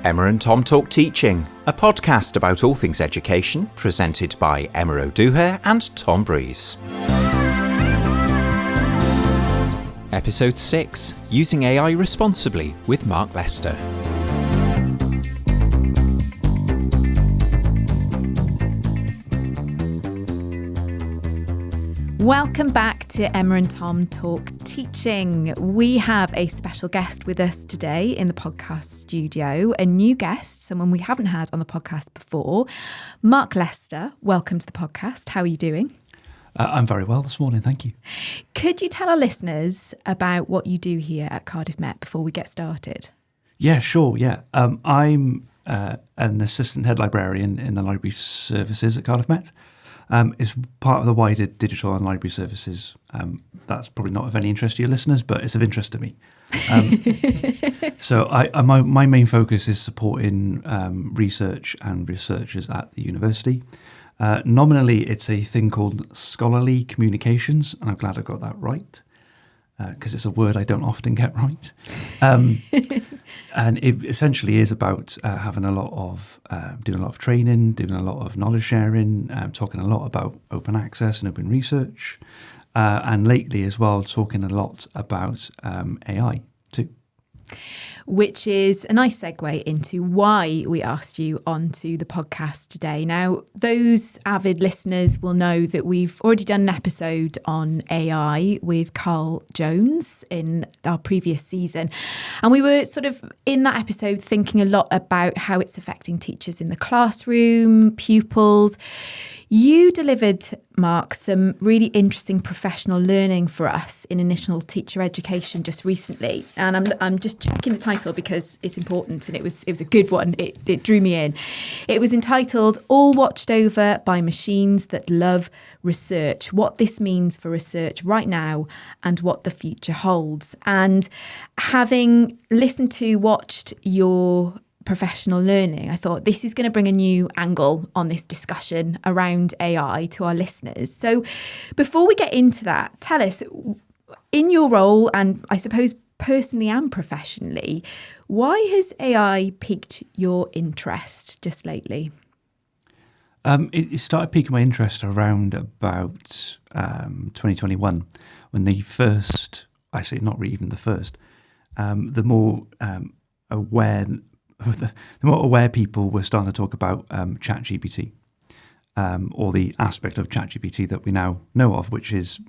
Emma and Tom Talk Teaching, a podcast about all things education, presented by Emma O'Dooher and Tom Breeze. Episode 6, Using AI Responsibly with Mark Lester. Welcome back to Emma and Tom Talk Teaching. We have a special guest with us today in the podcast studio, a new guest, someone we haven't had on the podcast before, Mark Lester. Welcome to the podcast. How are you doing? I'm very well this morning, thank you. Could you tell our listeners about what you do here at Cardiff Met before we get started? Yeah, sure, yeah. I'm an assistant head librarian in the library services at Cardiff Met. It's part of the wider digital and library services. That's probably not of any interest to your listeners, but it's of interest to me. So my main focus is supporting research and researchers at the university. Nominally, it's a thing called scholarly communications, and I'm glad I got that right, because it's a word I don't often get right. And it essentially is about having a lot of, doing a lot of training, doing a lot of knowledge sharing, talking a lot about open access and open research, and lately as well, talking a lot about AI too. Which is a nice segue into why we asked you onto the podcast today. Now, those avid listeners will know that we've already done an episode on AI with Karl Jones in our previous season. And we were sort of in that episode thinking a lot about how it's affecting teachers in the classroom, pupils. You delivered, Mark, some really interesting professional learning for us in initial teacher education just recently. And I'm just checking the title because it's important, and it was a good one. It drew me in. It was entitled All Watched Over by Machines That Love Research, What This Means for Research Right Now and What the Future Holds. And having watched your professional learning, I thought this is going to bring a new angle on this discussion around AI to our listeners. So before we get into that, tell us, in your role, and I suppose personally and professionally, why has AI piqued your interest just lately? It started piquing my interest around about 2021, when the first, I say not really even the first, the more aware people were starting to talk about ChatGPT, or the aspect of ChatGPT that we now know of, which is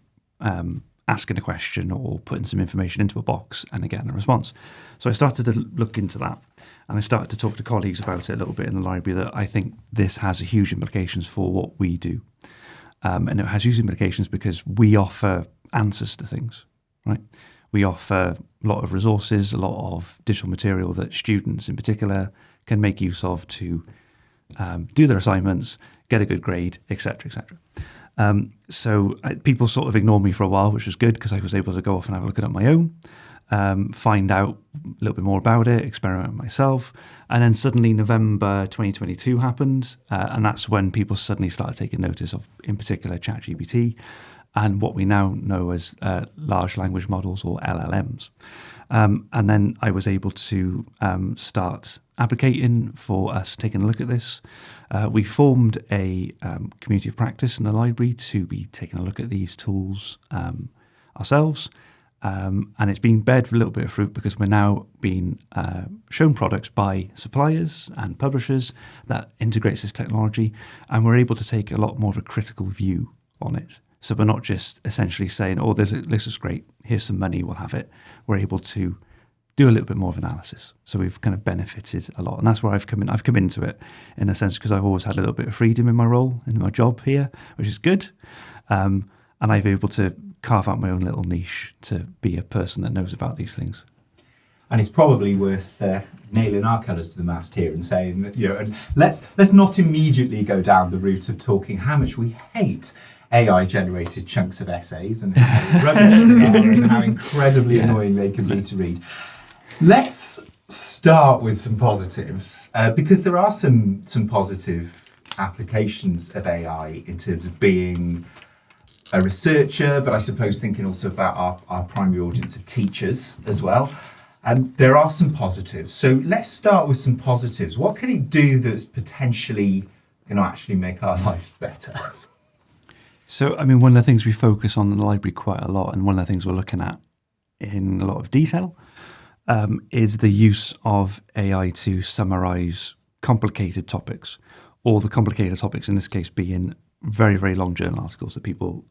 asking a question or putting some information into a box and getting a response. So I started to look into that, and I started to talk to colleagues about it a little bit in the library, that I think this has huge implications for what we do. And it has huge implications because we offer answers to things, right? We offer a lot of resources, a lot of digital material that students in particular can make use of to do their assignments, get a good grade, etc., etc. So people sort of ignored me for a while, which was good because I was able to go off and have a look at it on my own, find out a little bit more about it, experiment myself. And then suddenly November 2022 happened, and that's when people suddenly started taking notice of, in particular, ChatGPT, and what we now know as large language models, or LLMs. And then I was able to start advocating for us taking a look at this. We formed a community of practice in the library to be taking a look at these tools ourselves. And it's been beared for a little bit of fruit because we're now being shown products by suppliers and publishers that integrates this technology, and we're able to take a lot more of a critical view on it. So we're not just essentially saying, oh, this is great, here's some money, we'll have it. We're able to do a little bit more of analysis. So we've kind of benefited a lot. And that's where I've come in. I've come into it in a sense because I've always had a little bit of freedom in my role, in my job here, which is good. And I've been able to carve out my own little niche to be a person that knows about these things. And it's probably worth nailing our colours to the mast here and saying that, and let's not immediately go down the route of talking how much we hate AI-generated chunks of essays and how rubbish they are and how incredibly annoying they can be to read. Let's start with some positives, because there are some positive applications of AI in terms of being a researcher, but I suppose thinking also about our primary audience of teachers as well. And there are some positives. So let's start with some positives. What can it do that's potentially going to actually make our lives better? So, I mean, one of the things we focus on in the library quite a lot, and one of the things we're looking at in a lot of detail, is the use of AI to summarise complicated topics, or the complicated topics in this case being very, very long journal articles that people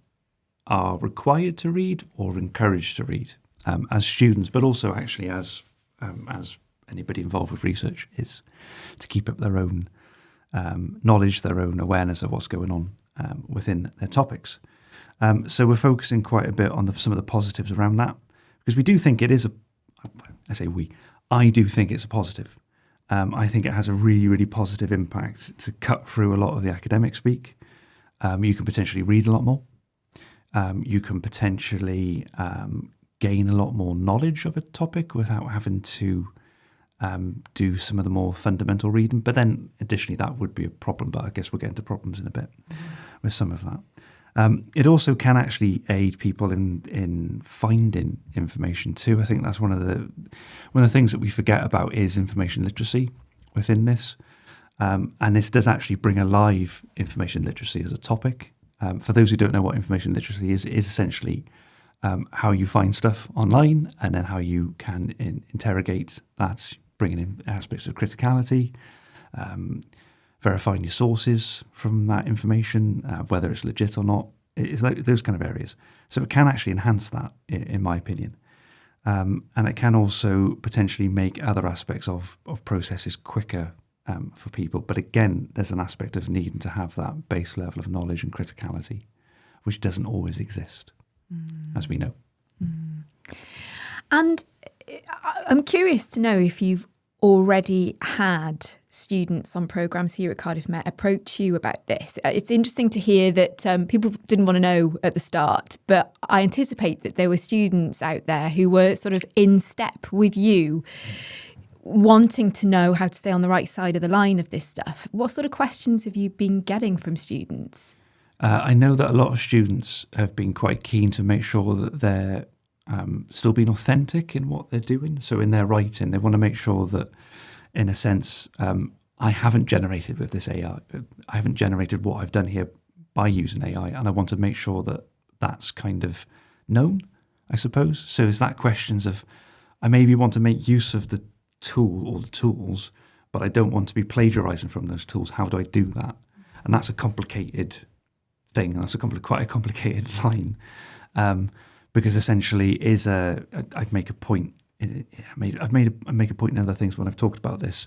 are required to read or encouraged to read as students, but also actually as anybody involved with research is, to keep up their own knowledge, their own awareness of what's going on within their topics. So we're focusing quite a bit on some of the positives around that, because we do think it is I do think it's a positive. I think it has a really, really positive impact to cut through a lot of the academic speak. You can potentially read a lot more. You can potentially gain a lot more knowledge of a topic without having to do some of the more fundamental reading. But then additionally, that would be a problem. But I guess we'll get into problems in a bit with some of that. It also can actually aid people in finding information too. I think that's one of the things that we forget about is information literacy within this. And this does actually bring alive information literacy as a topic. For those who don't know what information literacy is essentially how you find stuff online and then how you can interrogate that, bringing in aspects of criticality, verifying your sources from that information, whether it's legit or not. It's like those kind of areas. So it can actually enhance that, in my opinion. And it can also potentially make other aspects of processes quicker for people. But again, there's an aspect of needing to have that base level of knowledge and criticality, which doesn't always exist, as we know. And I'm curious to know if you've already had students on programmes here at Cardiff Met approach you about this. It's interesting to hear that people didn't want to know at the start, but I anticipate that there were students out there who were sort of in step with you, wanting to know how to stay on the right side of the line of this stuff. What sort of questions have you been getting from students? I know that a lot of students have been quite keen to make sure that they're still being authentic in what they're doing. So in their writing, they want to make sure that, in a sense, I haven't generated with this AI. I haven't generated what I've done here by using AI, and I want to make sure that that's kind of known, I suppose. So it's that questions of, I maybe want to make use of the tool or the tools, but I don't want to be plagiarizing from those tools. How do I do that? And that's a complicated thing. That's quite a complicated line. Because essentially I'd make a point. I make a point in other things when I've talked about this,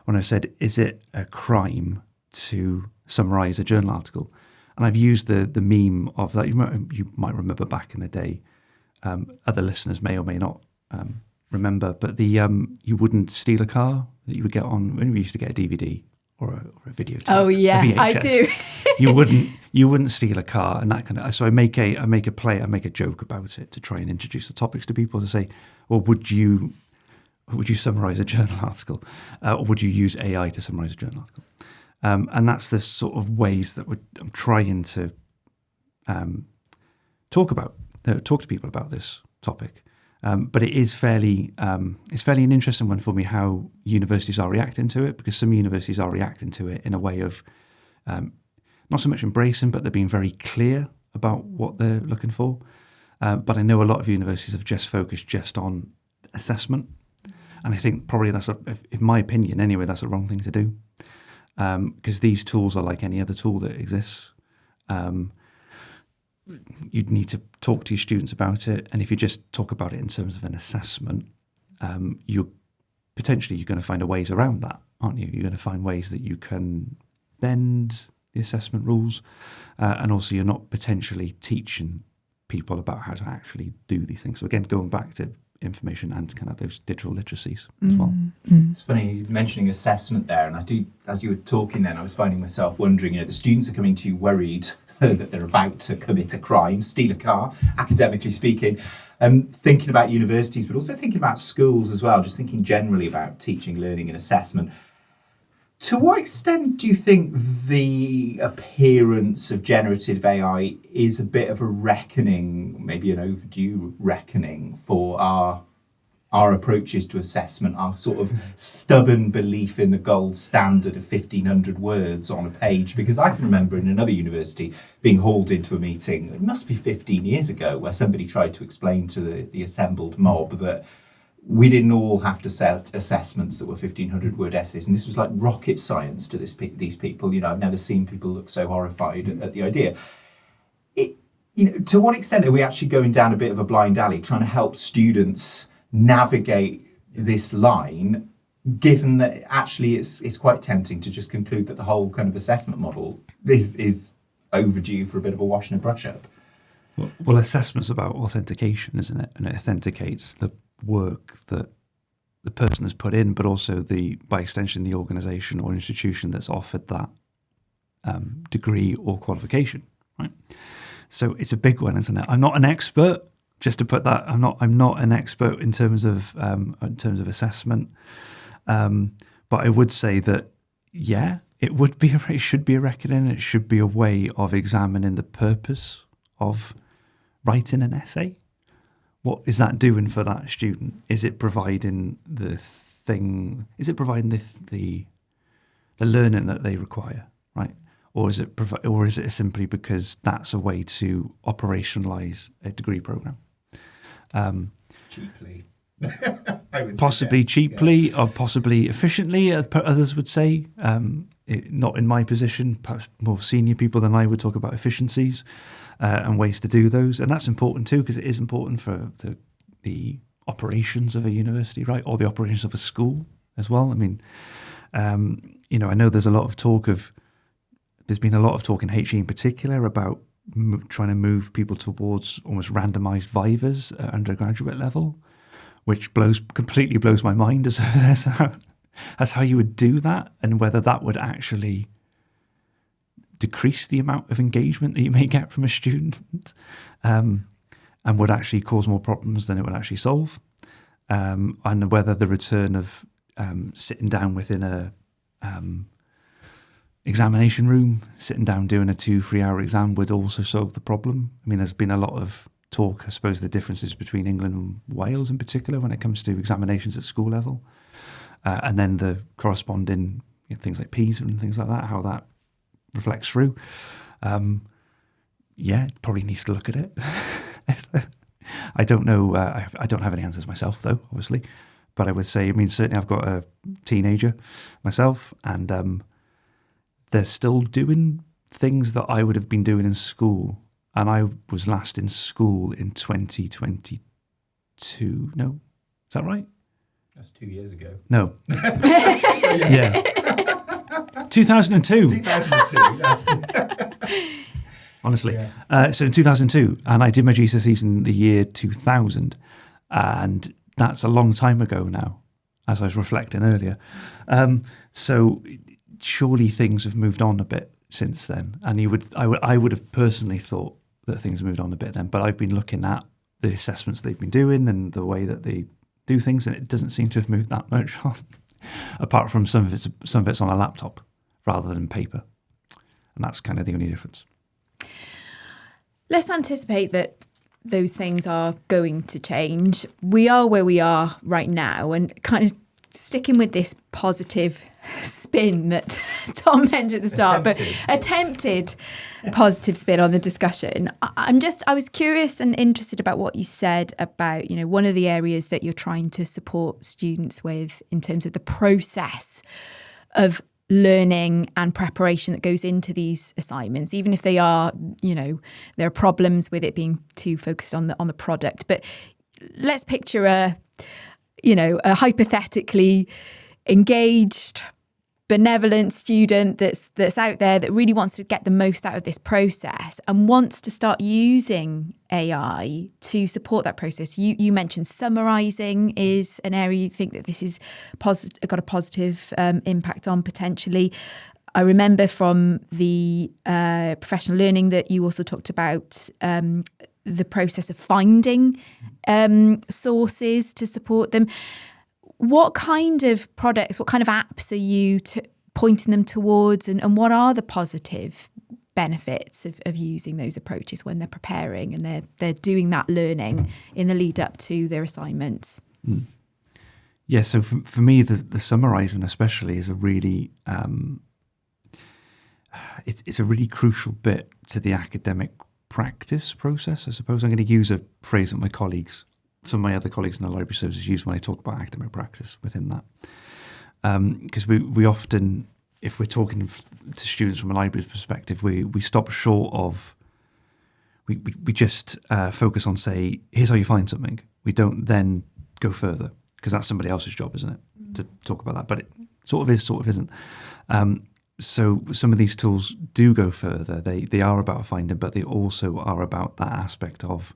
when I've said, is it a crime to summarise a journal article? And I've used the meme of that. You might remember back in the day. Other listeners may or may not remember, but you wouldn't steal a car that you would get on when we used to get a DVD or a videotape. Oh yeah, I do. You wouldn't steal a car and that kind of. So I make a joke about it to try and introduce the topics to people, to say, well, would you summarise a journal article, or would you use AI to summarise a journal article? And that's the sort of ways that I'm trying to talk to people about this topic. But it is fairly an interesting one for me, how universities are reacting to it, because some universities are reacting to it in a way of not so much embracing, but they're being very clear about what they're looking for. But I know a lot of universities have just focused just on assessment. And I think probably in my opinion anyway, that's the wrong thing to do. Because these tools are like any other tool that exists. You'd need to talk to your students about it. And if you just talk about it in terms of an assessment, you're going to find ways around that, aren't you? You're going to find ways that you can bend the assessment rules. And also you're not potentially teaching people about how to actually do these things. So again, going back to information and kind of those digital literacies as well. It's funny mentioning assessment there, and I do, as you were talking then, I was finding myself wondering, the students are coming to you worried that they're about to commit a crime, steal a car, academically speaking, thinking about universities, but also thinking about schools as well, just thinking generally about teaching, learning and assessment. To what extent do you think the appearance of generative AI is a bit of a reckoning, maybe an overdue reckoning for our our approaches to assessment, our sort of stubborn belief in the gold standard of 1,500 words on a page. Because I can remember in another university being hauled into a meeting, it must be 15 years ago, where somebody tried to explain to the assembled mob that we didn't all have to set assessments that were 1,500 word essays. And this was like rocket science to these people. You know, I've never seen people look so horrified at the idea. To what extent are we actually going down a bit of a blind alley, trying to help students navigate this line, given that actually it's quite tempting to just conclude that the whole kind of assessment model is overdue for a bit of a wash and a brush up? Well, assessment's about authentication, isn't it? And it authenticates the work that the person has put in, but also by extension, the organisation or institution that's offered that degree or qualification, right? So it's a big one, isn't it? I'm not an expert. Just to put that, I'm not an expert in terms of assessment, but I would say that it should be a reckoning. It should be a way of examining the purpose of writing an essay. What is that doing for that student? Is it providing the thing? Is it providing the learning that they require, right? Or is it simply because that's a way to operationalize a degree program? Cheaply. Possibly cheaply, or possibly efficiently, others would say. Not in my position, perhaps more senior people than I would talk about efficiencies and ways to do those. And that's important too, because it is important for the operations of a university, right? Or the operations of a school as well. I mean, I know there's been a lot of talk in HE in particular about trying to move people towards almost randomized vivas at undergraduate level, which completely blows my mind as how you would do that, and whether that would actually decrease the amount of engagement that you may get from a student, and would actually cause more problems than it would actually solve, and whether the return of sitting down within a examination room, sitting down doing a 2-3 hour exam would also solve the problem. I mean, there's been a lot of talk, I suppose, the differences between England and Wales in particular when it comes to examinations at school level, and then the corresponding things like PISA and things like that, how that reflects through. It probably needs to look at it. I don't know. I don't have any answers myself, though, obviously. But I would say, certainly I've got a teenager myself, and they're still doing things that I would have been doing in school. And I was last in school in 2022. No? Is that right? That's 2 years ago. No. Yeah. 2002. 2002. Honestly. Yeah. So in 2002, and I did my GCSEs in the year 2000. And that's a long time ago now, as I was reflecting earlier. So surely things have moved on a bit since then, and I would have personally thought that things have moved on a bit then. But I've been looking at the assessments they've been doing and the way that they do things, and it doesn't seem to have moved that much on, apart from some of it's on a laptop rather than paper, and that's kind of the only difference. Let's anticipate that those things are going to change. We are where we are right now, and kind of sticking with this positive spin that Tom mentioned at the start, but attempted positive spin on the discussion. I was curious and interested about what you said about, one of the areas that you're trying to support students with in terms of the process of learning and preparation that goes into these assignments, even if they are, there are problems with it being too focused on the product. But let's picture a hypothetically engaged, benevolent student that's out there that really wants to get the most out of this process and wants to start using AI to support that process. You mentioned summarising is an area you think that this is got a positive impact on potentially. I remember from the professional learning that you also talked about the process of finding sources to support them. What kind of products, what kind of apps are you pointing them towards, and what are the positive benefits of using those approaches when they're preparing and they're doing that learning in the lead up to their assignments? Yeah, so for me, the summarising especially is a really it's a really crucial bit to the academic practice process, I suppose. I'm going to use a phrase that some of my other colleagues in the library services use when I talk about academic practice within that. Because we often, if we're talking to students from a library's perspective, we stop short of, we just focus on, say, here's how you find something. We don't then go further, because that's somebody else's job, isn't it, to talk about that. But it sort of is, sort of isn't. So some of these tools do go further. They are about finding, but they also are about that aspect of,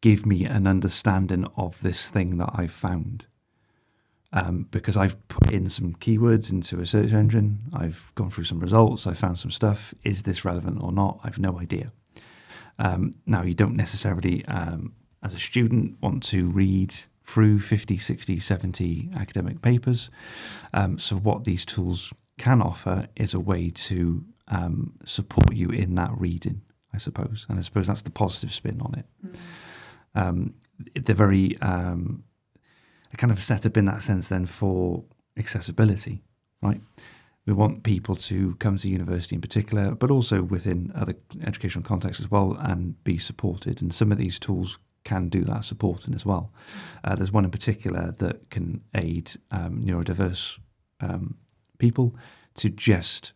give me an understanding of this thing that I've found. Because I've put in some keywords into a search engine, I've gone through some results, I found some stuff. Is this relevant or not? I've no idea. Now, you don't necessarily, as a student, want to read through 50, 60, 70 academic papers. So what these tools can offer is a way to support you in that reading, I suppose. And I suppose that's the positive spin on it. They're very kind of set up in that sense then for accessibility, right? We want people to come to university in particular, but also within other educational contexts as well, and be supported. And some of these tools can do that supporting as well. There's one in particular that can aid neurodiverse people to just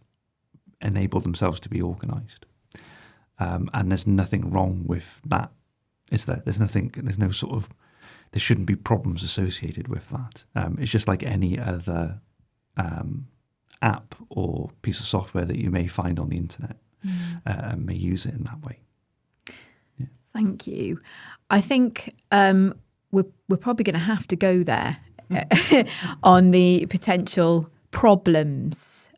enable themselves to be organised. And there's nothing wrong with that, is there? There shouldn't be problems associated with that. It's just like any other app or piece of software that you may find on the internet, and may use it in that way. Yeah. Thank you. I think we're probably going to have to go there on the potential problems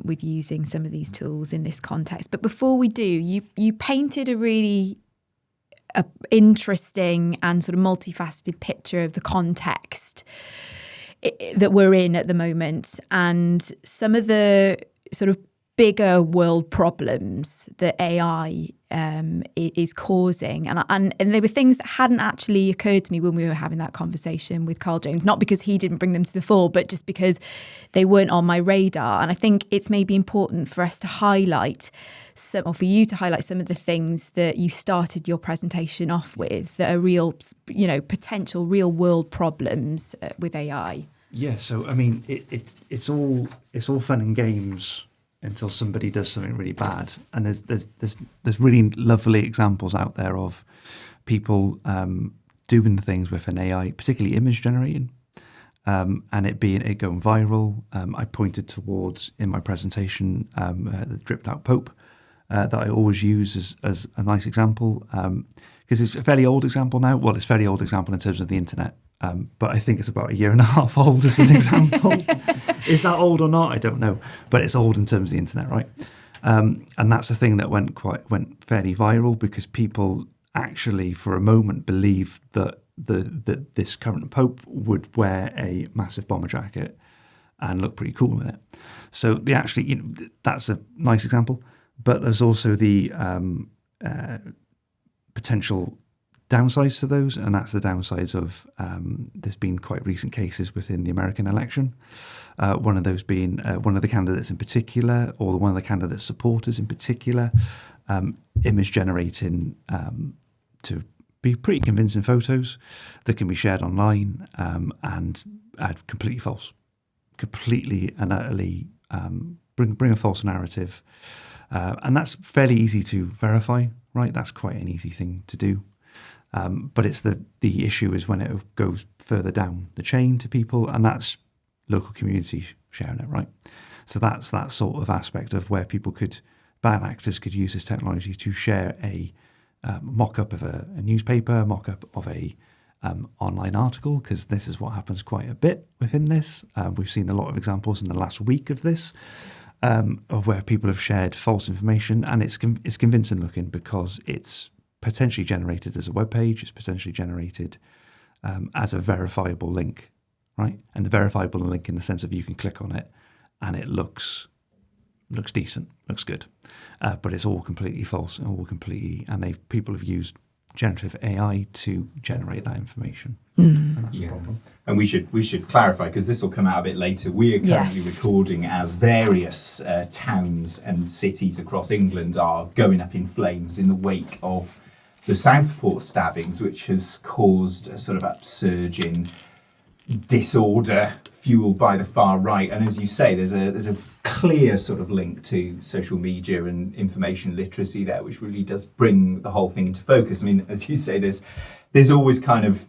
with using some of these tools in this context. But before we do, you painted a really interesting and sort of multifaceted picture of the context that we're in at the moment, and some of the sort of bigger world problems that AI is causing. And they were things that hadn't actually occurred to me when we were having that conversation with Karl Jones, not because he didn't bring them to the fore, but just because they weren't on my radar. And I think it's maybe important for us to highlight or for you to highlight some of the things that you started your presentation off with that are real, potential real world problems with AI. Yeah, so I mean, it's all fun and games until somebody does something really bad, and there's really lovely examples out there of people doing things with an AI, particularly image generating, and it going viral. I pointed towards in my presentation the dripped out Pope that I always use as a nice example, because it's a fairly old example now. Well, it's a fairly old example in terms of the internet. But I think it's about 1.5 years old as an example. Is that old or not? I don't know. But it's old in terms of the internet, right? And that's the thing that went fairly viral, because people actually, for a moment, believed that this current pope would wear a massive bomber jacket and look pretty cool in it. So that's a nice example. But there's also the potential downsides to those, and that's the downsides of there's been quite recent cases within the American election. One of those being one of the candidates in particular, or one of the candidates' supporters in particular, image generating to be pretty convincing photos that can be shared online and completely false, completely and utterly bring a false narrative. And that's fairly easy to verify, right? That's quite an easy thing to do. But it's the issue is when it goes further down the chain to people, and that's local communities sharing it, right? So that's that sort of aspect of where bad actors could use this technology to share a mock-up of a newspaper, mock-up of a online article, because this is what happens quite a bit within this. We've seen a lot of examples in the last week of this, of where people have shared false information, and it's convincing looking because it's potentially generated as a web page, it's potentially generated as a verifiable link, right? And the verifiable link in the sense of you can click on it and it looks decent, looks good, but it's all completely false and people have used generative AI to generate that information. And that's a problem. And we should clarify, because this will come out a bit later. We are currently recording as various towns and cities across England are going up in flames in the wake of the Southport stabbings, which has caused a sort of upsurge in disorder fueled by the far right. And as you say, there's a clear sort of link to social media and information literacy there, which really does bring the whole thing into focus. I mean, as you say, there's always kind of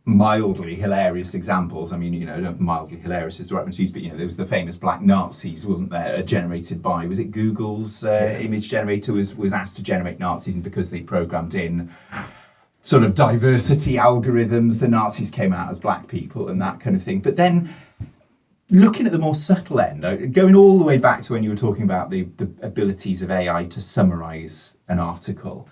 mildly hilarious examples. I mean, mildly hilarious is the right one to use, but there was the famous black Nazis, wasn't there, generated by, was it Google's image generator was asked to generate Nazis, and because they programmed in sort of diversity algorithms, the Nazis came out as black people and that kind of thing. But then looking at the more subtle end, going all the way back to when you were talking about the abilities of AI to summarise an article,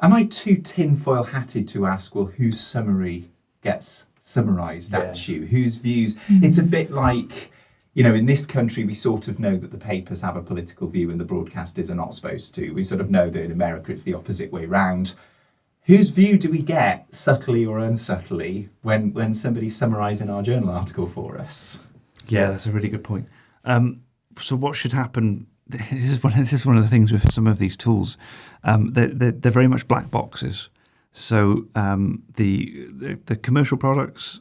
am I too tinfoil hatted to ask, well, whose summary gets summarised at you? Whose views? It's a bit like, in this country, we sort of know that the papers have a political view and the broadcasters are not supposed to. We sort of know that in America it's the opposite way round. Whose view do we get, subtly or unsubtly, when somebody's summarising our journal article for us? Yeah, that's a really good point. So what should happen? This is one of the things with some of these tools. They're very much black boxes. So the commercial products,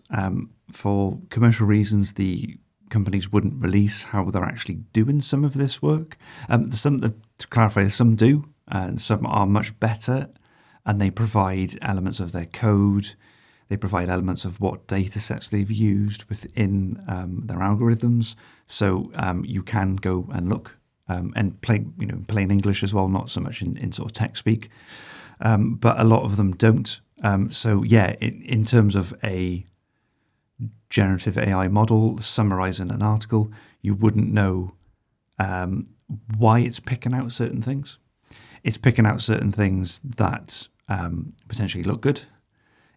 for commercial reasons, the companies wouldn't release how they're actually doing some of this work. To clarify, some do, and some are much better, and they provide elements of their code. They provide elements of what data sets they've used within their algorithms. So you can go and look and plain English as well, not so much in sort of tech speak. But a lot of them don't. In terms of a generative AI model summarizing an article, you wouldn't know why it's picking out certain things. It's picking out certain things that potentially look good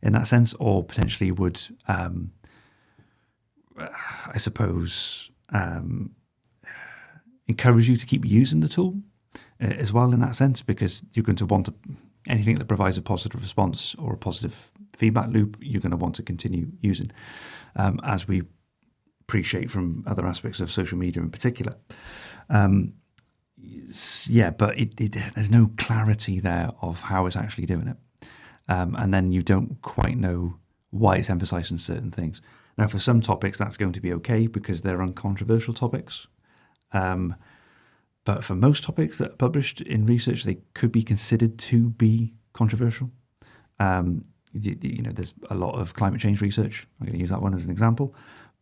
in that sense, or potentially would, I suppose, encourage you to keep using the tool as well in that sense, because you're going to want anything that provides a positive response or a positive feedback loop, you're going to want to continue using, as we appreciate from other aspects of social media in particular. But there's no clarity there of how it's actually doing it. And then you don't quite know why it's emphasizing certain things. Now, for some topics, that's going to be okay because they're uncontroversial topics. But for most topics that are published in research, they could be considered to be controversial. There's a lot of climate change research. I'm going to use that one as an example.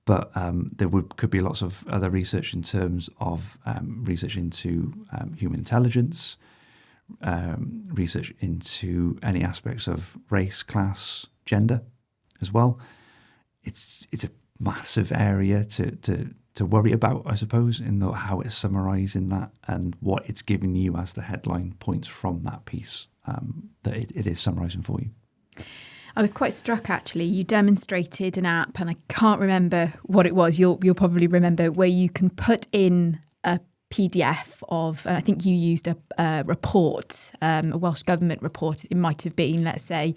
But there could be lots of other research in terms of research into human intelligence, research into any aspects of race, class, gender as well. It's a massive area to worry about, I suppose, in how it's summarising that and what it's giving you as the headline points from that piece that it is summarising for you. I was quite struck, actually. You demonstrated an app, and I can't remember what it was. You'll probably remember, where you can put in a PDF of, and I think you used a report, a Welsh Government report, it might have been, let's say.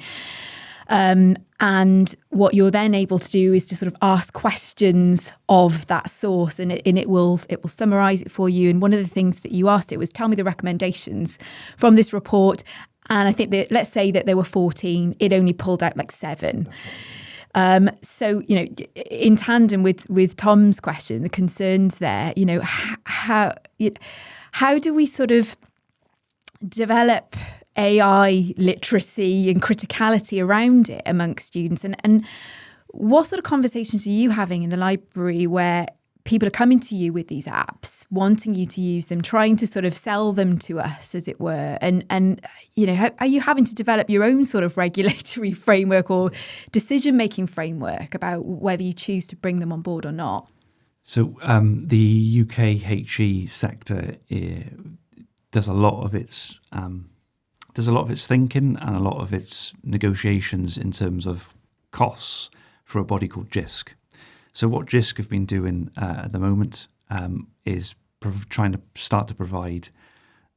And what you're then able to do is to sort of ask questions of that source, and it will summarise it for you. And one of the things that you asked it was, tell me the recommendations from this report. And I think that, let's say that there were 14, it only pulled out like 7. So, in tandem with Tom's question, the concerns there, how do we sort of develop AI literacy and criticality around it amongst students? And what sort of conversations are you having in the library where people are coming to you with these apps, wanting you to use them, trying to sort of sell them to us, as it were? And are you having to develop your own sort of regulatory framework or decision-making framework about whether you choose to bring them on board or not? So the UK HE sector does a lot of its thinking and a lot of its negotiations in terms of costs for a body called JISC. So what JISC have been doing at the moment is trying to start to provide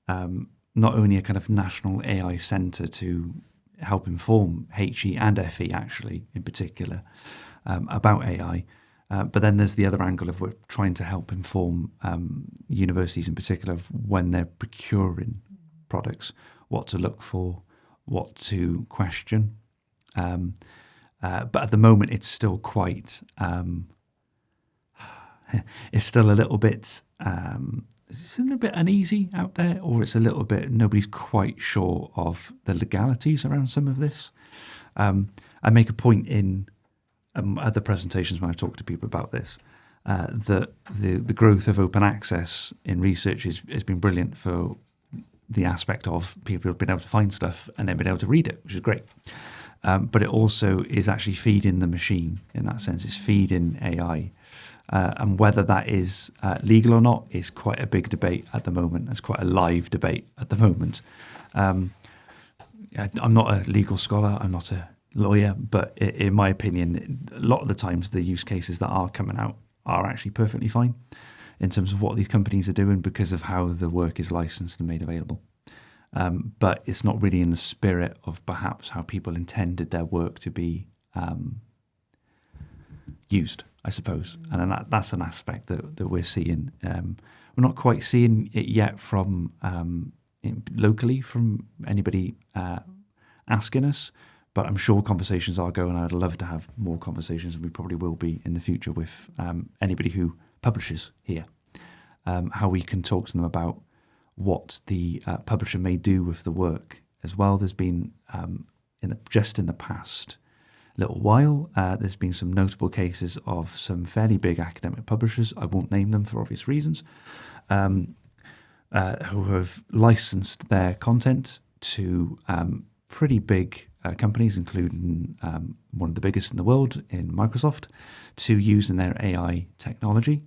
not only a kind of national AI centre to help inform HE and FE, actually, in particular, about AI. But then there's the other angle of we're trying to help inform universities in particular of when they're procuring products, what to look for, what to question. But at the moment, it's still quite, it's still a little bit, it's a little bit uneasy out there, or it's a little bit, nobody's quite sure of the legalities around some of this. I make a point in other presentations when I've talked to people about this, that the growth of open access in research has been brilliant for the aspect of people have been able to find stuff and then been able to read it, which is great. But it also is actually feeding the machine in that sense. It's feeding AI. And whether that is legal or not is quite a big debate at the moment. It's quite a live debate at the moment. I'm not a legal scholar. I'm not a lawyer, but in my opinion, a lot of the times the use cases that are coming out are actually perfectly fine in terms of what these companies are doing because of how the work is licensed and made available. But it's not really in the spirit of perhaps how people intended their work to be used, I suppose. And then that's an aspect that we're seeing. We're not quite seeing it yet from locally from anybody asking us, but I'm sure conversations are going. I'd love to have more conversations, and we probably will be in the future with anybody who publishes here, how we can talk to them about what the publisher may do with the work as well. There's been, just in the past little while, there's been some notable cases of some fairly big academic publishers, I won't name them for obvious reasons, who have licensed their content to pretty big companies, including one of the biggest in the world in Microsoft, to use in their AI technology.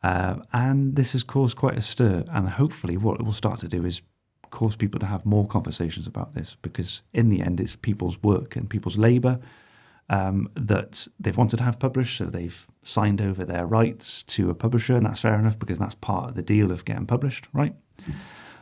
And this has caused quite a stir, and hopefully what it will start to do is cause people to have more conversations about this, because in the end it's people's work and people's labour that they've wanted to have published, so they've signed over their rights to a publisher, and that's fair enough because that's part of the deal of getting published, right?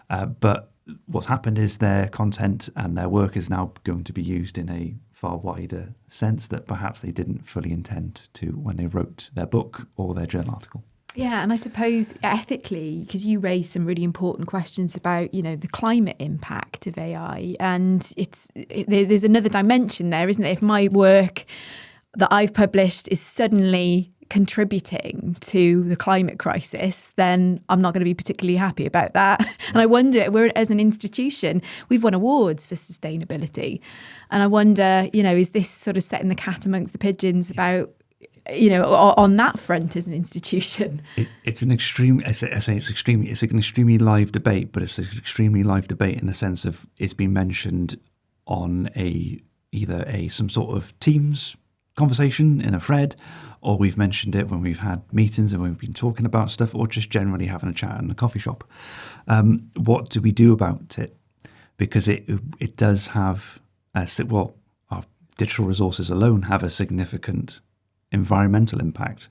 But what's happened is their content and their work is now going to be used in a far wider sense that perhaps they didn't fully intend to when they wrote their book or their journal article. Yeah, and I suppose ethically, because you raised some really important questions about, the climate impact of AI, and there's another dimension there, isn't there? If my work that I've published is suddenly contributing to the climate crisis, then I'm not going to be particularly happy about that. And I wonder, as an institution, we've won awards for sustainability, and I wonder, is this sort of setting the cat amongst the pigeons about, on that front as an institution? It's an extreme. It's an extremely live debate, but it's an extremely live debate in the sense of it's been mentioned on either some sort of Teams conversation in a thread, or we've mentioned it when we've had meetings and we've been talking about stuff, or just generally having a chat in a coffee shop. What do we do about it? Because it does have our digital resources alone have a significant environmental impact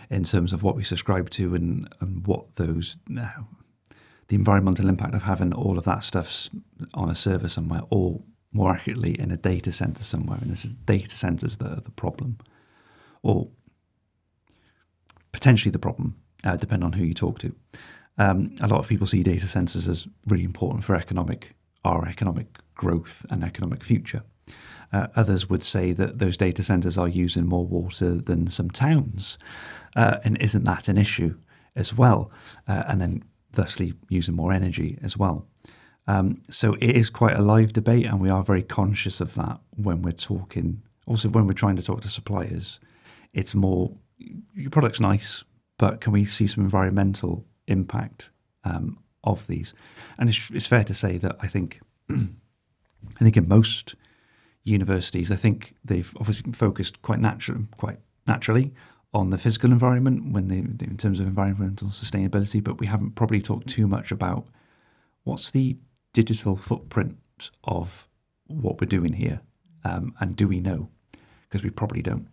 in terms of what we subscribe to and what the environmental impact of having all of that stuff on a server somewhere, or more accurately in a data center somewhere. And this is data centers that are the problem, or potentially the problem, depending on who you talk to. A lot of people see data centers as really important for our economic growth and economic future. Others would say that those data centers are using more water than some towns, and isn't that an issue as well? And then thusly using more energy as well. So it is quite a live debate, and we are very conscious of that when we're talking. Also, when we're trying to talk to suppliers, it's more, your product's nice, but can we see some environmental impact of these? And it's fair to say that I think in most universities, I think they've obviously focused quite naturally on the physical environment in terms of environmental sustainability, but we haven't probably talked too much about what's the digital footprint of what we're doing here, and do we know? Because we probably don't,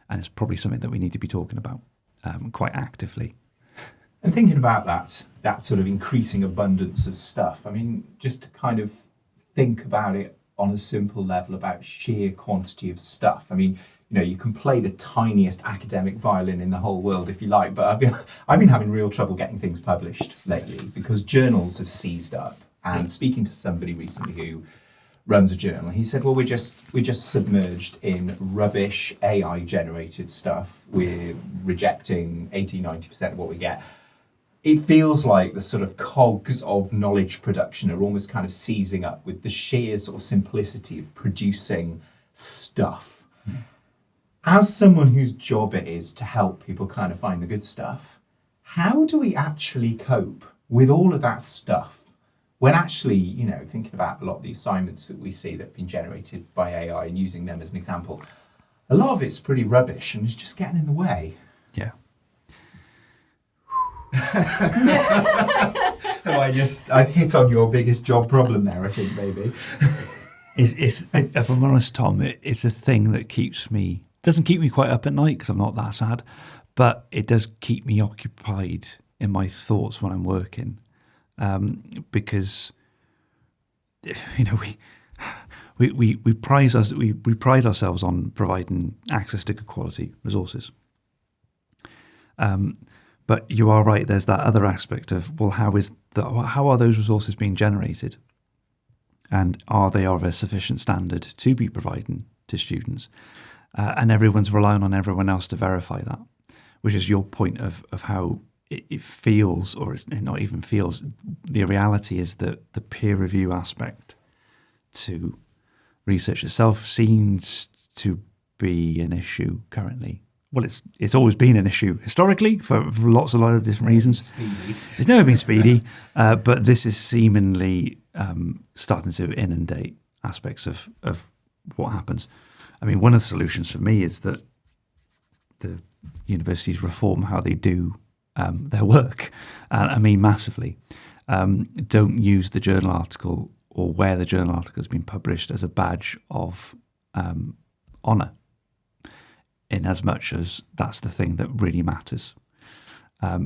and it's probably something that we need to be talking about quite actively. And thinking about that sort of increasing abundance of stuff, I mean, just to kind of think about it on a simple level about sheer quantity of stuff. I mean, you can play the tiniest academic violin in the whole world if you like, but I've been having real trouble getting things published lately because journals have seized up. And speaking to somebody recently who runs a journal, he said, well, we're just submerged in rubbish AI generated stuff. We're rejecting 80-90% of what we get. It feels like the sort of cogs of knowledge production are almost kind of seizing up with the sheer sort of simplicity of producing stuff. As someone whose job it is to help people kind of find the good stuff, how do we actually cope with all of that stuff when actually, thinking about a lot of the assignments that we see that have been generated by AI and using them as an example, a lot of it's pretty rubbish and it's just getting in the way. Yeah. I've hit on your biggest job problem there, I think, maybe. If I'm honest, Tom, it's a thing that doesn't keep me quite up at night because I'm not that sad, but it does keep me occupied in my thoughts when I'm working, because we pride ourselves on providing access to good quality resources. But you are right. There's that other aspect of, well, how are those resources being generated, and are they of a sufficient standard to be providing to students? And everyone's relying on everyone else to verify that, which is your point of how it feels, or it's not even feels. The reality is that the peer review aspect to research itself seems to be an issue currently. Well, it's always been an issue historically for lots of different reasons. It's never been speedy, but this is seemingly starting to inundate aspects of what happens. I mean, one of the solutions for me is that the universities reform how they do their work. I mean, massively. Don't use the journal article or where the journal article has been published as a badge of honour, in as much as that's the thing that really matters,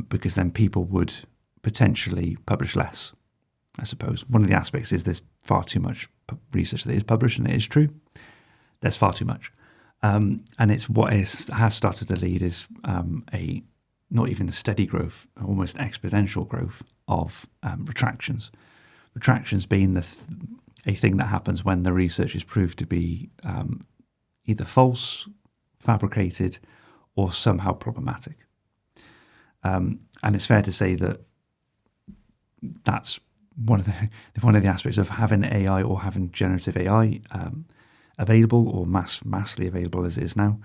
because then people would potentially publish less, I suppose. One of the aspects is there's far too much research that is published, and it is true. There's far too much. And it's what has started to lead is not even a steady growth, almost exponential growth of retractions. Retractions being a thing that happens when the research is proved to be either false, fabricated, or somehow problematic. And it's fair to say that that's one of the aspects of having AI or having generative AI available, or massively available as it is now.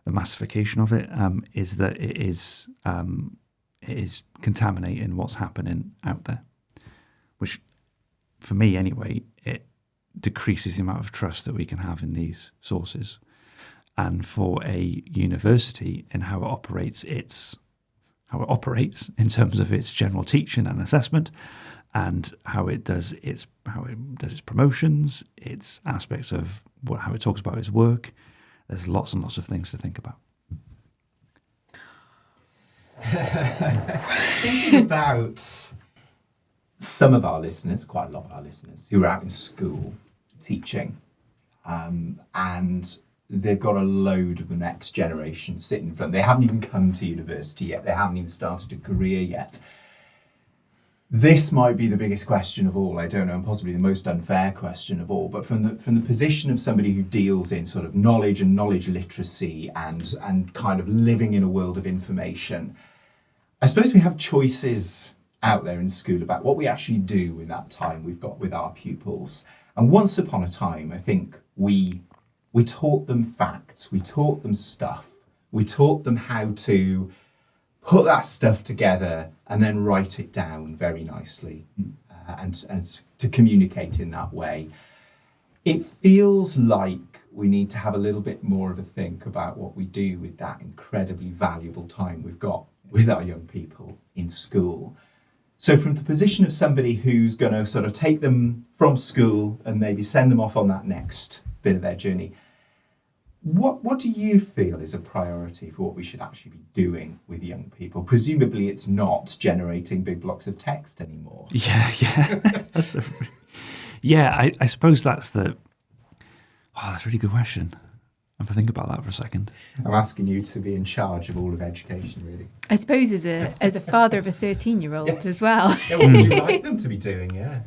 The massification of it is that it is contaminating what's happening out there, which, for me anyway, it decreases the amount of trust that we can have in these sources. And for a university and how it operates in terms of its general teaching and assessment, and how it does its promotions, its aspects of how it talks about its work. There's lots and lots of things to think about. Thinking about some of our listeners, quite a lot of our listeners, who are out in school teaching, and they've got a load of the next generation sitting in front. They haven't even come to university yet. They haven't even started a career yet. This might be the biggest question of all, I don't know, and possibly the most unfair question of all, but from the position of somebody who deals in sort of knowledge and knowledge literacy and kind of living in a world of information, I suppose we have choices out there in school about what we actually do in that time we've got with our pupils. And once upon a time, I think we taught them facts, we taught them stuff, we taught them how to put that stuff together and then write it down very nicely and to communicate in that way. It feels like we need to have a little bit more of a think about what we do with that incredibly valuable time we've got with our young people in school. So from the position of somebody who's going to sort of take them from school and maybe send them off on that next bit of their journey, what do you feel is a priority for what we should actually be doing with young people? Presumably it's not generating big blocks of text anymore. Yeah. I suppose that's the Oh, that's a really good question. I have to think about that for a second. I'm asking you to be in charge of all of education, really. I suppose as a father of a 13-year-old Yes. as well. Yeah, what would you like them to be doing? Yeah.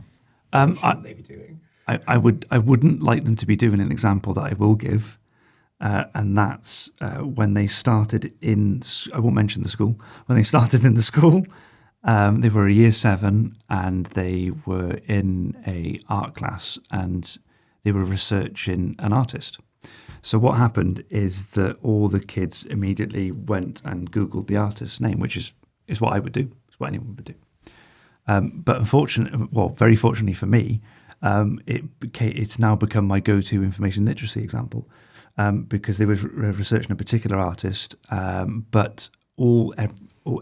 What shouldn't they be doing? I wouldn't like them to be doing an example that I will give, and that's when they started I won't mention the school. When they started in the school, they were a year 7 and they were in a art class and they were researching an artist. So what happened is that all the kids immediately went and Googled the artist's name, which is what I would do. It's what anyone would do. But very fortunately for me, it's now become my go-to information literacy example because they were researching a particular artist, but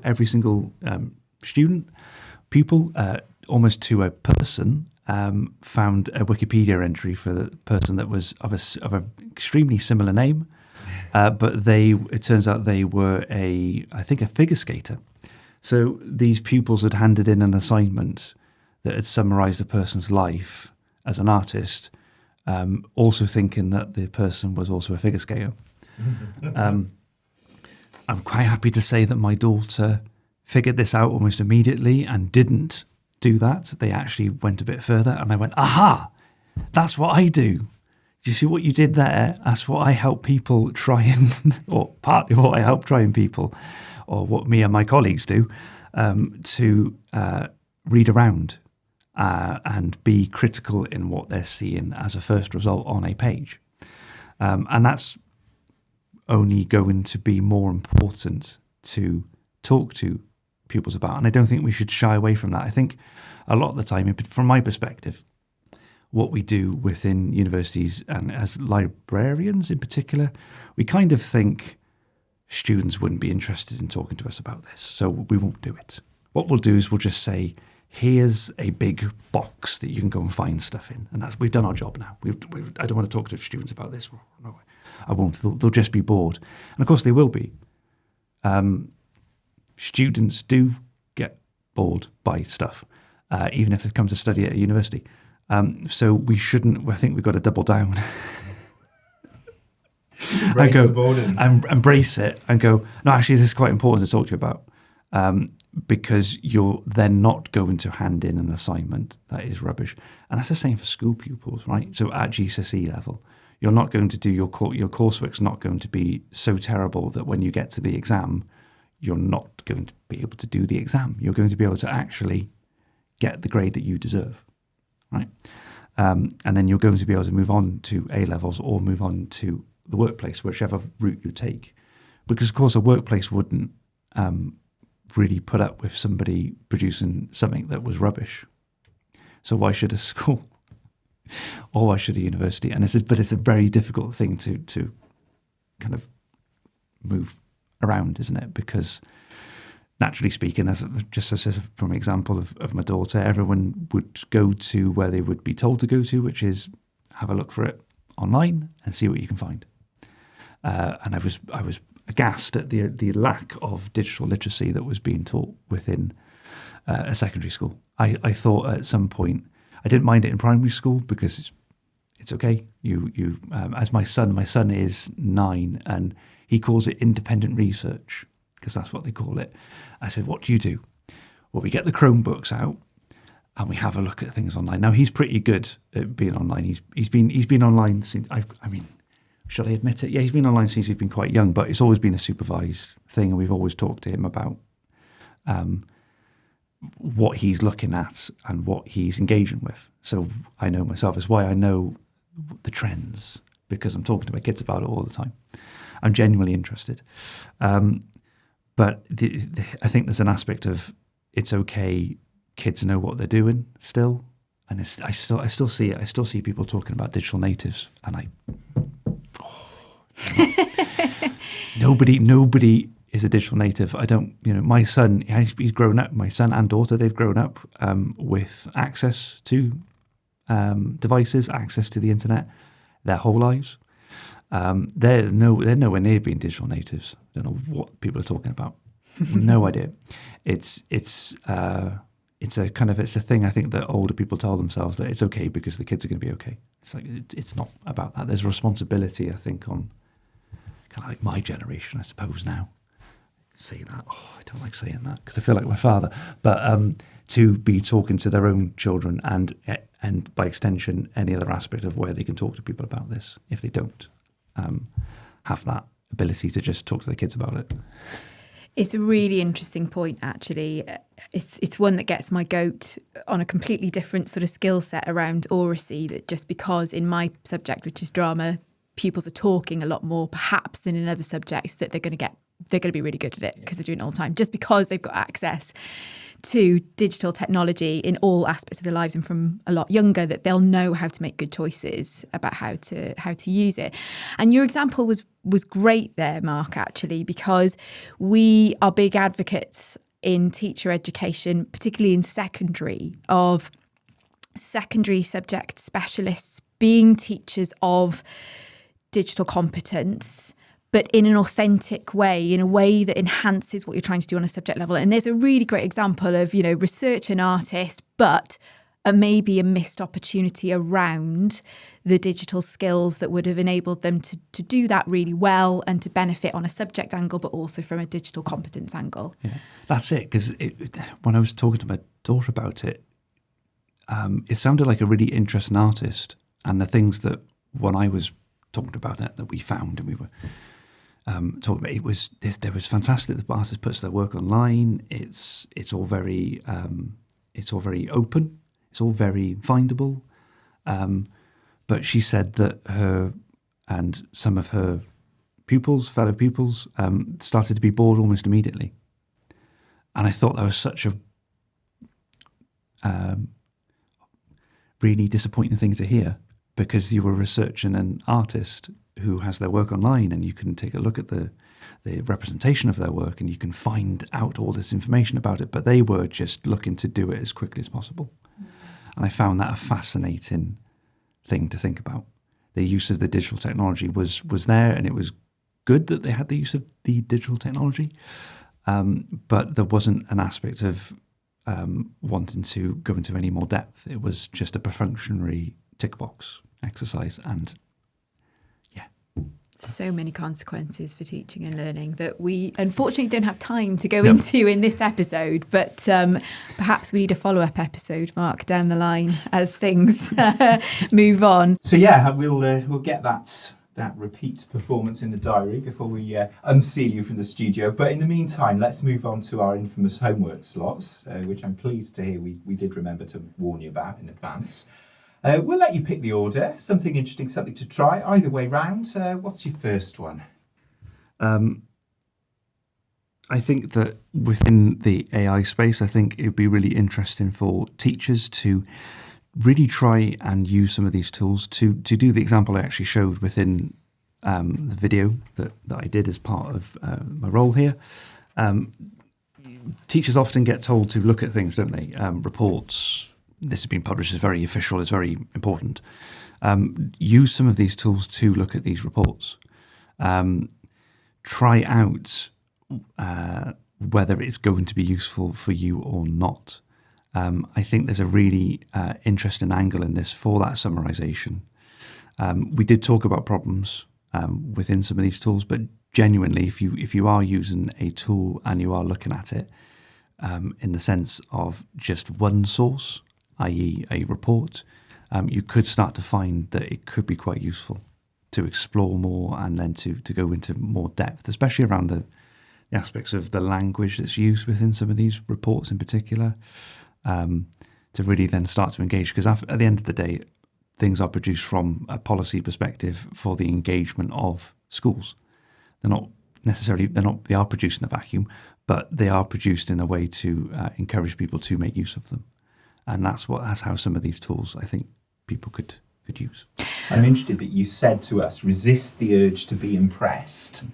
every single pupil, almost to a person, found a Wikipedia entry for the person that was of an extremely similar name, but it turns out they were I think a figure skater. So these pupils had handed in an assignment that had summarised a person's life as an artist, also thinking that the person was also a figure skater. I'm quite happy to say that my daughter figured this out almost immediately and didn't do that. They actually went a bit further and I went, aha, that's what I do. Do you see what you did there? That's what I help people try and, or partly what I help try and people, or what me and my colleagues do, to read around and be critical in what they're seeing as a first result on a page. And that's only going to be more important to talk to pupils about. And I don't think we should shy away from that. I think a lot of the time, from my perspective, what we do within universities and as librarians in particular, we kind of think students wouldn't be interested in talking to us about this, so we won't do it. What we'll do is we'll just say, here's a big box that you can go and find stuff in. And we've done our job now. I don't want to talk to students about this. No, I won't. They'll just be bored. And of course they will be. Students do get bored by stuff, even if they've come to study at a university. So we shouldn't, I think we've got to double down. Embrace the boredom. And embrace it and go, no, actually, this is quite important to talk to you about. Because you're then not going to hand in an assignment that is rubbish. And that's the same for school pupils, right? So at GCSE level, you're not going to do your coursework's not going to be so terrible that when you get to the exam, you're not going to be able to do the exam. You're going to be able to actually get the grade that you deserve, right? And then you're going to be able to move on to A-levels or move on to the workplace, whichever route you take. Because, of course, a workplace wouldn't really put up with somebody producing something that was rubbish. So why should a school or why should a university? But it's a very difficult thing to kind of move around, isn't it? Because naturally speaking, as from an example of my daughter, everyone would go to where they would be told to go to, which is have a look for it online and see what you can find. And I was aghast at the lack of digital literacy that was being taught within a secondary school. I thought at some point, I didn't mind it in primary school because it's okay. You as my son is 9 and he calls it independent research because that's what they call it. I said, what do you do? Well, we get the Chromebooks out and we have a look at things online. Now he's pretty good at being online. He's been online since should I admit it? Yeah, he's been online since he's been quite young, but it's always been a supervised thing, and we've always talked to him about what he's looking at and what he's engaging with. So I know myself. It's why I know the trends, because I'm talking to my kids about it all the time. I'm genuinely interested. But I think there's an aspect of it's okay, kids know what they're doing still. And I still see it. I still see people talking about digital natives, and nobody is a digital native. I don't, my son, he's grown up, my son and daughter, they've grown up with access to devices, access to the internet their whole lives. They're nowhere near being digital natives. I don't know what people are talking about. No idea. It's it's a thing I think that older people tell themselves, that it's okay because the kids are going to be okay. It's like it's not about that. There's a responsibility, I think, on kind of like my generation, I suppose now. Say that. Oh, I don't like saying that because I feel like my father. But to be talking to their own children and by extension any other aspect of where they can talk to people about this if they don't have that ability to just talk to the kids about it. It's a really interesting point, actually. It's one that gets my goat on a completely different sort of skill set around oracy, that just because in my subject, which is drama, pupils are talking a lot more perhaps than in other subjects, that they're going to be really good at it because they're doing it all the time, just because they've got access to digital technology in all aspects of their lives and from a lot younger, that they'll know how to make good choices about how to use it. And your example was great there, Mark, actually, because we are big advocates in teacher education, particularly in secondary, of secondary subject specialists being teachers of digital competence, but in an authentic way, in a way that enhances what you're trying to do on a subject level. And there's a really great example of, research and artist, but maybe a missed opportunity around the digital skills that would have enabled them to do that really well and to benefit on a subject angle, but also from a digital competence angle. Yeah, that's it. Because when I was talking to my daughter about it, it sounded like a really interesting artist. And the things that when I was talking about it, that we found and we were talking about, there was fantastic. The artist puts their work online. It's all very open. It's all very findable. But she said that her and some of her fellow pupils, started to be bored almost immediately. And I thought that was such a really disappointing thing to hear, because you were researching an artist who has their work online, and you can take a look at the representation of their work and you can find out all this information about it, but they were just looking to do it as quickly as possible. And I found that a fascinating thing to think about. The use of the digital technology was there, and it was good that they had the use of the digital technology, but there wasn't an aspect of wanting to go into any more depth. It was just a perfunctory tick box exercise, and so many consequences for teaching and learning that we unfortunately don't have time to go into in this episode, but perhaps we need a follow-up episode, Mark, down the line as things move on. So we'll get that repeat performance in the diary before we unseal you from the studio. But in the meantime, let's move on to our infamous homework slots, which I'm pleased to hear we did remember to warn you about in advance. We'll let you pick the order. Something interesting, something to try. Either way round. What's your first one? I think that within the AI space, I think it would be really interesting for teachers to really try and use some of these tools to do the example I actually showed within the video that I did as part of my role here. Teachers often get told to look at things, don't they? Reports. This has been published, it's very official, it's very important. Use some of these tools to look at these reports. Try out whether it's going to be useful for you or not. I think there's a really interesting angle in this for that summarization. We did talk about problems within some of these tools, but genuinely, if you are using a tool and you are looking at it in the sense of just one source, i.e. a report, you could start to find that it could be quite useful to explore more and then to go into more depth, especially around the aspects of the language that's used within some of these reports in particular, to really then start to engage. Because at the end of the day, things are produced from a policy perspective for the engagement of schools. They are produced in a vacuum, but they are produced in a way to encourage people to make use of them. And that's how some of these tools, I think, people could use. I'm interested that you said to us, resist the urge to be impressed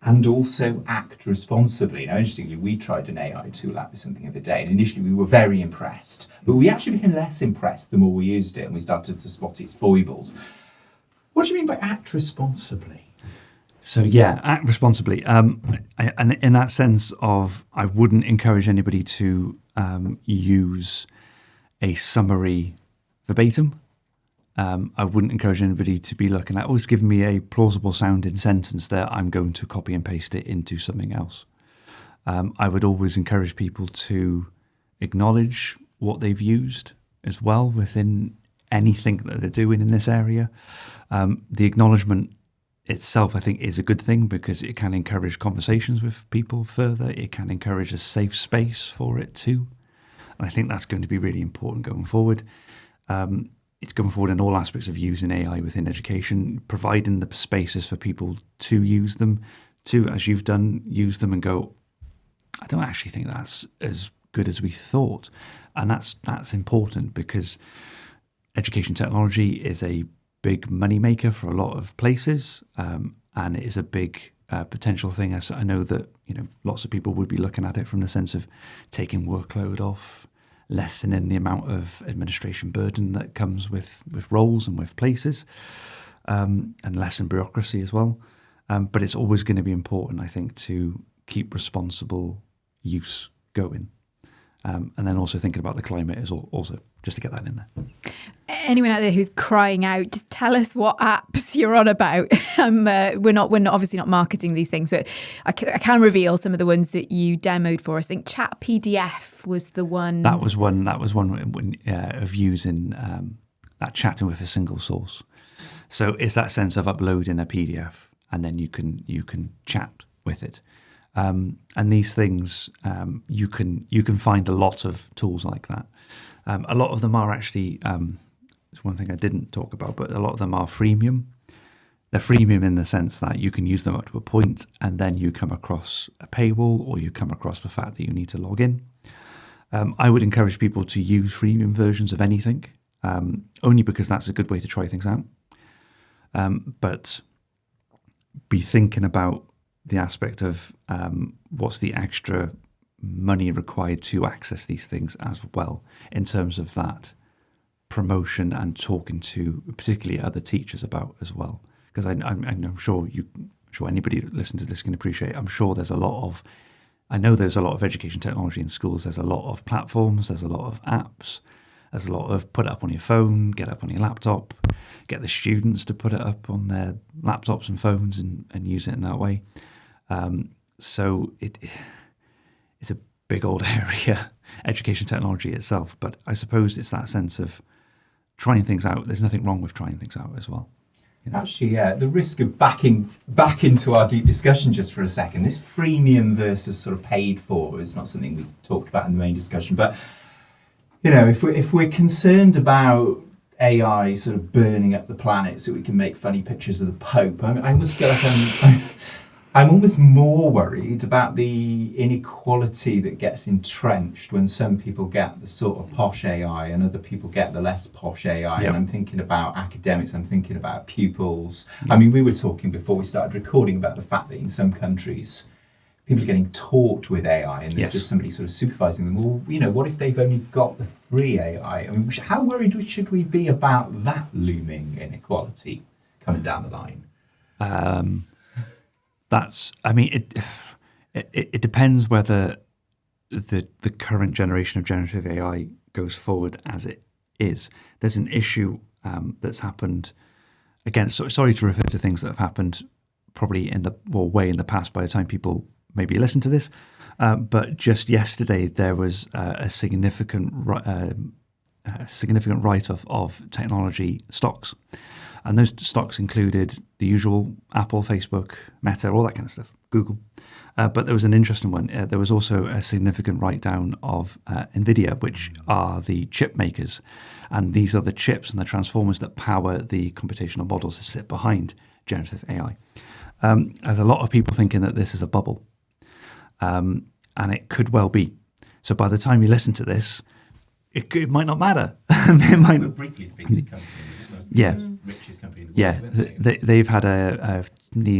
and also act responsibly. Now, interestingly, we tried an AI tool out with something the other day, and initially we were very impressed, but we actually became less impressed the more we used it, and we started to spot its foibles. What do you mean by act responsibly? So act responsibly. And in that sense of, I wouldn't encourage anybody to use a summary verbatim. I wouldn't encourage anybody to be looking at, always give me a plausible sounding sentence there, I'm going to copy and paste it into something else. I would always encourage people to acknowledge what they've used as well within anything that they're doing in this area. The acknowledgement itself, I think, is a good thing because it can encourage conversations with people further. It can encourage a safe space for it too. And I think that's going to be really important going forward. It's going forward in all aspects of using AI within education, providing the spaces for people to use them, to, as you've done, use them and go, I don't actually think that's as good as we thought. And that's important because education technology is a big moneymaker for a lot of places, and it is a big potential thing. As I know that lots of people would be looking at it from the sense of taking workload off, lessening the amount of administration burden that comes with roles and with places, and lessen bureaucracy as well. But it's always going to be important, I think, to keep responsible use going. And then also thinking about the climate is also just to get that in there. Anyone out there who's crying out, just tell us what apps you're on about. We're not obviously not marketing these things, but I can reveal some of the ones that you demoed for us. I think Chat PDF was the one. That was one of using that chatting with a single source. So it's that sense of uploading a PDF and then you can chat with it. And these things, you can find a lot of tools like that. A lot of them are actually, it's one thing I didn't talk about, but a lot of them are freemium. They're freemium in the sense that you can use them up to a point and then you come across a paywall or you come across the fact that you need to log in. I would encourage people to use freemium versions of anything, only because that's a good way to try things out. But be thinking about the aspect of what's the extra money required to access these things as well, in terms of that promotion and talking to particularly other teachers about as well. Because I'm sure anybody that listens to this can appreciate, I know there's a lot of education technology in schools. There's a lot of platforms, there's a lot of apps, there's a lot of put it up on your phone, get it up on your laptop, get the students to put it up on their laptops and phones and use it in that way. So it's a big old area, education technology itself. But I suppose it's that sense of trying things out. There's nothing wrong with trying things out as well. Actually, yeah, the risk of backing back into our deep discussion just for a second, this freemium versus sort of paid for is not something we talked about in the main discussion. But, if we're concerned about AI sort of burning up the planet so we can make funny pictures of the Pope, I almost feel like I'm almost more worried about the inequality that gets entrenched when some people get the sort of posh AI and other people get the less posh AI. Yep. And I'm thinking about academics, I'm thinking about pupils. Yep. I mean, we were talking before we started recording about the fact that in some countries, people are getting taught with AI and there's just somebody sort of supervising them. Well, what if they've only got the free AI? I mean, how worried should we be about that looming inequality coming down the line? It depends whether the current generation of generative AI goes forward as it is. There's an issue that's happened, again, sorry to refer to things that have happened probably way in the past by the time people maybe listen to this, but just yesterday there was a significant write-off of technology stocks. And those stocks included the usual Apple, Facebook, Meta, all that kind of stuff, Google. But there was an interesting one. There was also a significant write-down of NVIDIA, which are the chip makers. And these are the chips and the transformers that power the computational models that sit behind generative AI. There's a lot of people thinking that this is a bubble. And it could well be. So by the time you listen to this, it might not matter. It might not. Briefly, the biggest company. Richest company in the world. They've had I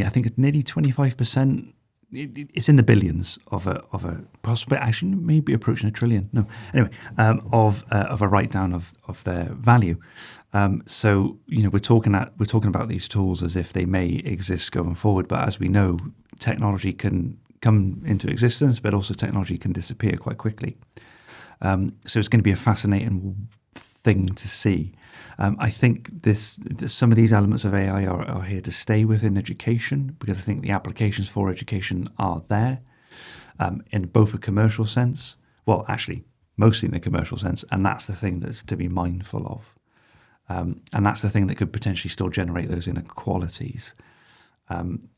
think nearly 25%. It's in the billions of a possibly actually maybe approaching $1 trillion. No, anyway, of a write down of their value. So we're talking about these tools as if they may exist going forward, but as we know, technology can come into existence, but also technology can disappear quite quickly. So it's going to be a fascinating thing to see. I think some of these elements of AI are here to stay within education, because I think the applications for education are there in both a commercial sense, well, actually, mostly in the commercial sense, and that's the thing that's to be mindful of. And that's the thing that could potentially still generate those inequalities,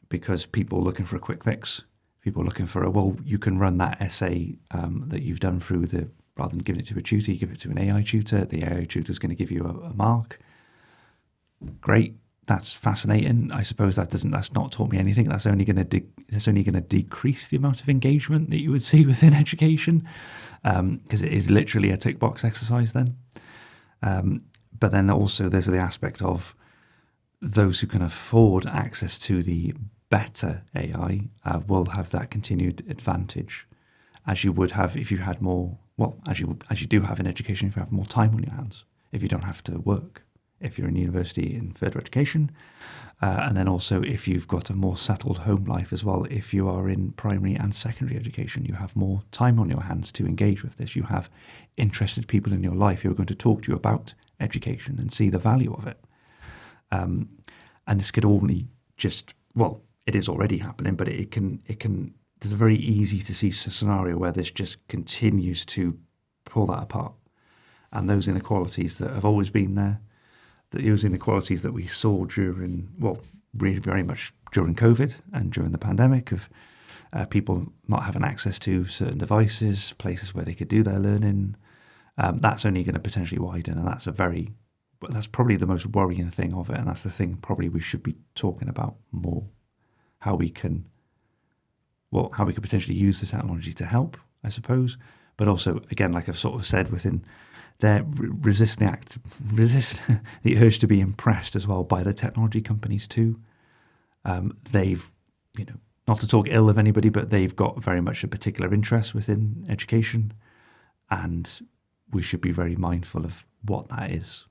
because people looking for a quick fix, people looking for you can run that essay that you've done rather than giving it to a tutor, you give it to an AI tutor. The AI tutor is going to give you a mark. Great, that's fascinating. I suppose that's not taught me anything. That's only going to decrease the amount of engagement that you would see within education, because it is literally a tick box exercise then. But then also there's the aspect of those who can afford access to the better AI will have that continued advantage, as you would have if you had more. Well, as you do have in education, if you have more time on your hands, if you don't have to work, if you're in university in further education, and then also if you've got a more settled home life as well. If you are in primary and secondary education, you have more time on your hands to engage with this. You have interested people in your life who are going to talk to you about education and see the value of it. And this could only it is already happening, but it can. There's a very easy to see scenario where this just continues to pull that apart. And those inequalities that have always been there, those inequalities that we saw really very much during COVID and during the pandemic, of people not having access to certain devices, places where they could do their learning, that's only going to potentially widen. And that's probably the most worrying thing of it. And that's the thing probably we should be talking about more, how we could potentially use the technology to help, I suppose, but also, again, like I've sort of said, within there, resist the urge to be impressed as well by the technology companies too. They've, not to talk ill of anybody, but they've got very much a particular interest within education, and we should be very mindful of what that is.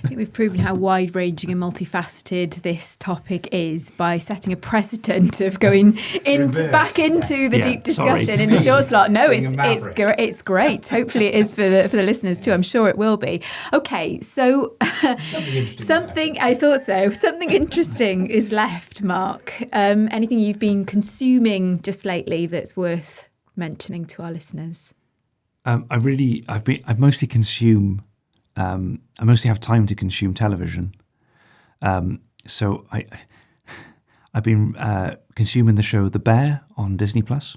I think we've proven how wide-ranging and multifaceted this topic is by setting a precedent of going back into the deep discussion in the short slot. No, it's great. Hopefully it is for the listeners too. I'm sure it will be. Okay, so something interesting is left, Mark. Anything you've been consuming just lately that's worth mentioning to our listeners? I mostly consume. I mostly have time to consume television, so I've been consuming the show The Bear on Disney Plus.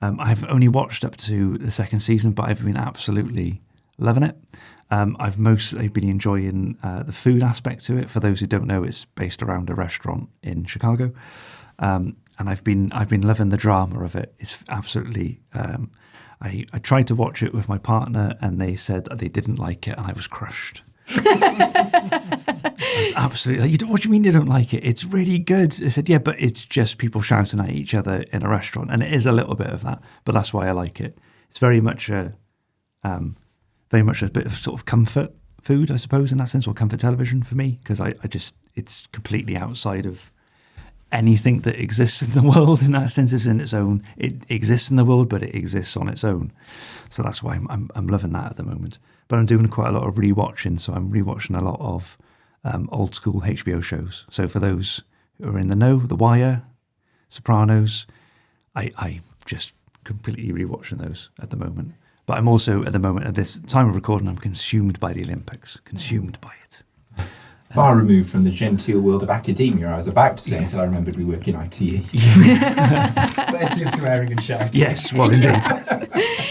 I've only watched up to the second season, but I've been absolutely loving it. I've mostly been enjoying the food aspect to it. For those who don't know, it's based around a restaurant in Chicago, and I've been loving the drama of it. It's absolutely. I tried to watch it with my partner, and they said they didn't like it, and I was crushed. I was absolutely like, what do you mean you don't like it? It's really good. They said, yeah, but it's just people shouting at each other in a restaurant, and it is a little bit of that, but that's why I like it. It's very much a bit of sort of comfort food, I suppose, in that sense, or comfort television for me, because it's completely outside of anything that exists in the world. In that sense, it's in its own. It exists in the world, but it exists on its own. So that's why I'm loving that at the moment. But I'm doing quite a lot of rewatching. So I'm rewatching a lot of old school HBO shows. So for those who are in the know, The Wire, Sopranos, I just completely rewatching those at the moment. But I'm also at the moment, at this time of recording, I'm consumed by the Olympics. Consumed by it. Far removed from the genteel world of academia, I was about to say, until I remembered we work in IT. Plenty of swearing and shouting. Yes, well, indeed.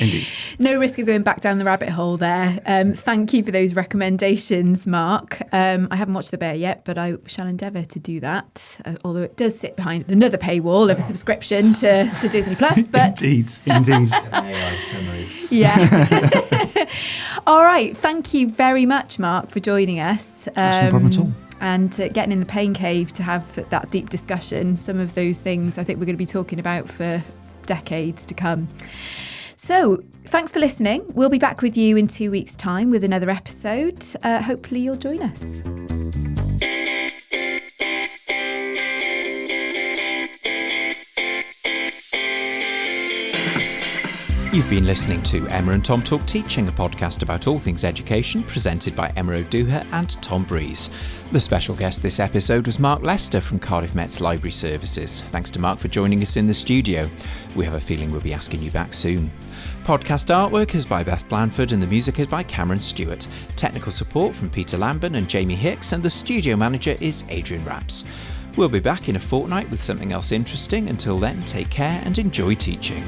Indeed. No risk of going back down the rabbit hole there. Thank you for those recommendations, Mark. I haven't watched The Bear yet, but I shall endeavour to do that, although it does sit behind another paywall of a subscription to Disney+. But Indeed. AI summary. Yes. All right. Thank you very much, Mark, for joining us. That's no problem at all. And getting in the pain cave to have that deep discussion. Some of those things I think we're going to be talking about for decades to come. So thanks for listening. We'll be back with you in 2 weeks' time with another episode. Hopefully you'll join us. You've been listening to Emma and Tom Talk Teaching, a podcast about all things education, presented by Emma O'Dooher and Tom Breeze. The special guest this episode was Mark Lester from Cardiff Met's Library Services. Thanks to Mark for joining us in the studio. We have a feeling we'll be asking you back soon. Podcast artwork is by Beth Blanford and the music is by Cameron Stewart. Technical support from Peter Lambert and Jamie Hicks, and the studio manager is Adrian Rapps. We'll be back in a fortnight with something else interesting. Until then, take care and enjoy teaching.